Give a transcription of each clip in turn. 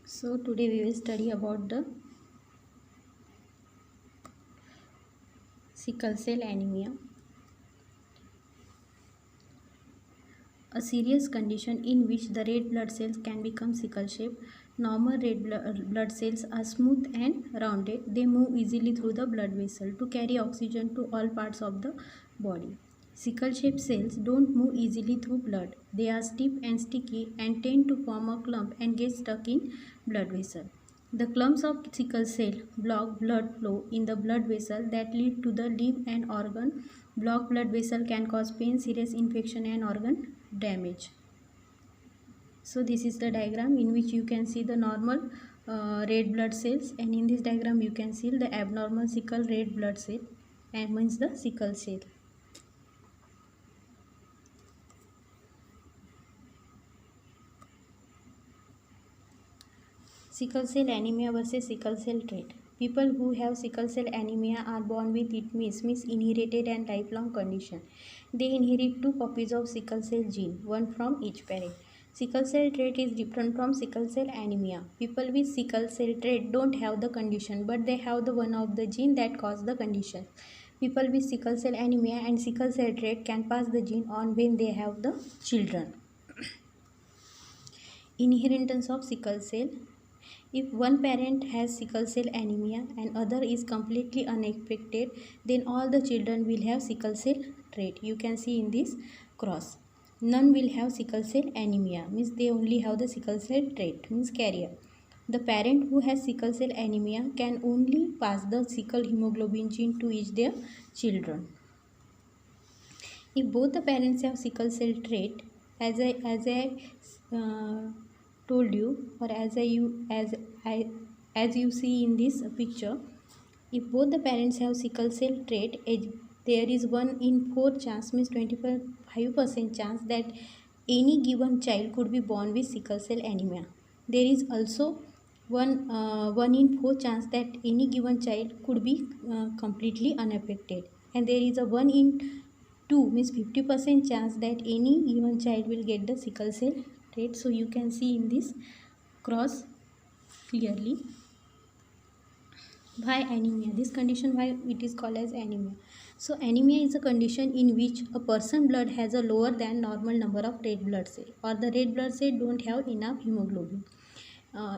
So today we will study about the sickle cell anemia, a serious condition in which the red blood cells can become sickle shaped. Normal blood cells are smooth and rounded. They move easily through the blood vessel to carry oxygen to all parts of the body. Sickle shaped cells don't move easily through blood. They are stiff and sticky and tend to form a clump and get stuck in blood vessel. The clumps of sickle cell block blood flow in the blood vessel that lead to the limb and organ. Blocked blood vessel can cause pain, serious infection and organ damage. So this is the diagram in which you can see the normal red blood cells, and in this diagram you can see the abnormal sickle red blood cell and means the sickle cell. Sickle cell anemia versus sickle cell trait. People who have sickle cell anemia are born with it, means inherited and lifelong condition. They inherit 2 copies of sickle cell gene, one from each parent. Sickle cell trait is different from sickle cell anemia. People with sickle cell trait don't have the condition, but they have the one of the gene that cause the condition. People with sickle cell anemia and sickle cell trait can pass the gene on when they have the children. Inheritance of sickle cell. If one parent has sickle cell anemia and other is completely unaffected, then all the children will have sickle cell trait. You can see in this cross. None will have sickle cell anemia, means they only have the sickle cell trait, means carrier. The parent who has sickle cell anemia can only pass the sickle hemoglobin gene to each their children. If both the parents have sickle cell trait, as I told you, or as you see in this picture, if both the parents have sickle cell trait, there is 1 in 4 chance, means 25% chance that any given child could be born with sickle cell anemia. There is also 1 in 4 chance that any given child could be completely unaffected, and there is a 1 in 2, means 50% chance that any given child will get the sickle cell trait. So you can see in this cross clearly. Why anemia? This condition, why it is called as anemia? So anemia is a condition in which a person blood has a lower than normal number of red blood cell, or the red blood cell don't have enough hemoglobin.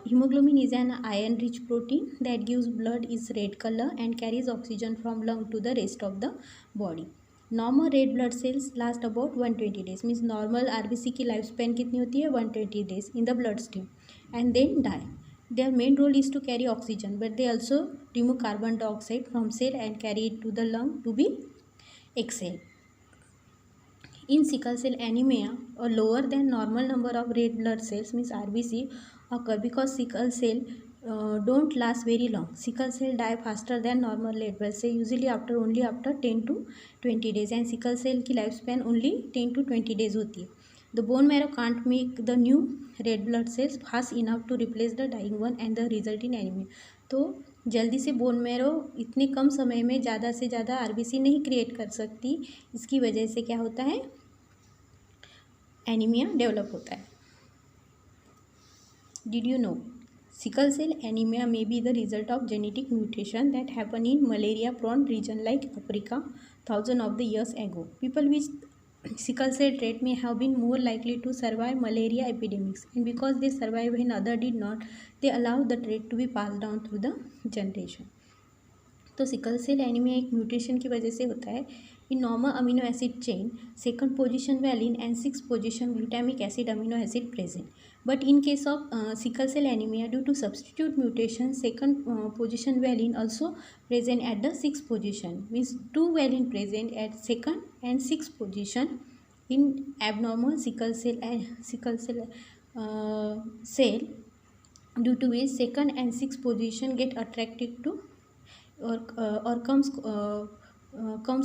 Hemoglobin is an iron rich protein that gives blood its red color and carries oxygen from lung to the rest of the body. Normal red blood cells last about 120 days, means normal RBC की lifespan कितनी होती है 120 days in the bloodstream, and then die. Their main role is to carry oxygen, but they also remove carbon dioxide from cell and carry it to the lung to be exhaled. In sickle cell anemia, a lower than normal number of red blood cells, means RBC, occur because sickle cell don't last very long. Sickle cell die faster than normal red blood cell, usually only after 10 to 20 days, and sickle cell की lifespan only 10 to 20 days होती है. The bone marrow can't make the new red blood cells fast enough to replace the dying one and the result in anemia. तो जल्दी से bone marrow इतने कम समय में ज़्यादा से ज़्यादा आरबीसी नहीं क्रिएट कर सकती, इसकी वजह से क्या होता है, एनीमिया डेवलप होता है. Did you know? Sickle cell anemia may be the result of genetic mutation that happened in malaria-prone region like Africa thousands of the years ago. People with sickle cell trait may have been more likely to survive malaria epidemics, and because they survived when others did not, they allowed the trait to be passed down through the generation. तो sickle cell anaemia एक mutation की वजह से होता है. In normal amino acid chain, second position valine and 6th position glutamic acid amino acid present. But in case of sickle cell anemia, due to substitute mutation, second position valine also present at the 6th position, means 2 valine present at 2nd and 6th position in abnormal sickle cell cell, due to which 2nd and 6th position get attracted to or comes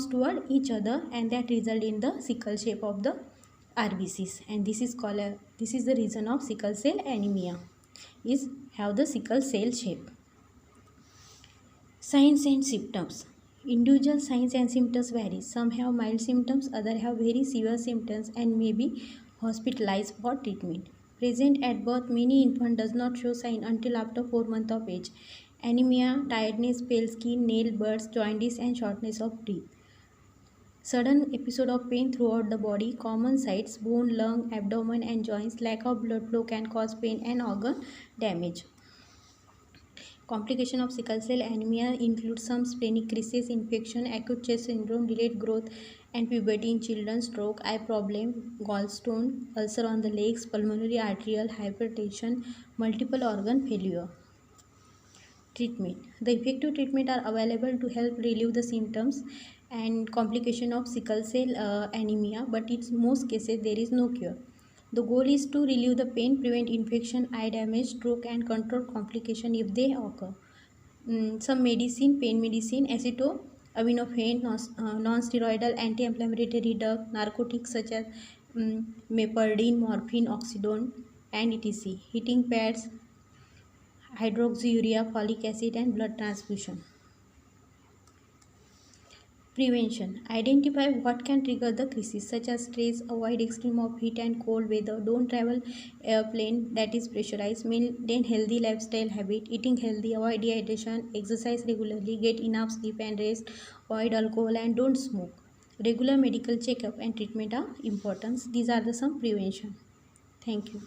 toward each other, and that result in the sickle shape of the RBCs, and this is the reason of sickle cell anemia, is have the sickle cell shape. Signs and symptoms. Individual signs and symptoms vary. Some have mild symptoms, others have very severe symptoms and may be hospitalized for treatment. Present at birth, many infant does not show sign until after 4 months of age. Anemia, tiredness, pale skin, nail birds, jaundice and shortness of breath. Sudden episode of pain throughout the body, common sites, bone, lung, abdomen and joints, lack of blood flow can cause pain and organ damage. Complication of sickle cell anemia include some splenic crisis, infection, acute chest syndrome, delayed growth and puberty in children, stroke, eye problem, gallstone, ulcer on the legs, pulmonary arterial hypertension, multiple organ failure. Treatment. The effective treatment are available to help relieve the symptoms and complication of sickle cell anemia, but in most cases there is no cure. The goal is to relieve the pain, prevent infection, eye damage, stroke and control complication if they occur. Some medicine, pain medicine, acetaminophen, non-steroidal anti-inflammatory drug, narcotics such as mepardine, morphine, oxydone and etc. Heating pads, hydroxyurea, folic acid and blood transfusion. Prevention. Identify what can trigger the crisis such as stress, avoid extreme of heat and cold weather, don't travel airplane that is pressurized, maintain healthy lifestyle habit, eating healthy, avoid dehydration, exercise regularly, get enough sleep and rest, avoid alcohol and don't smoke. Regular medical checkup and treatment are important. These are the some prevention. Thank you.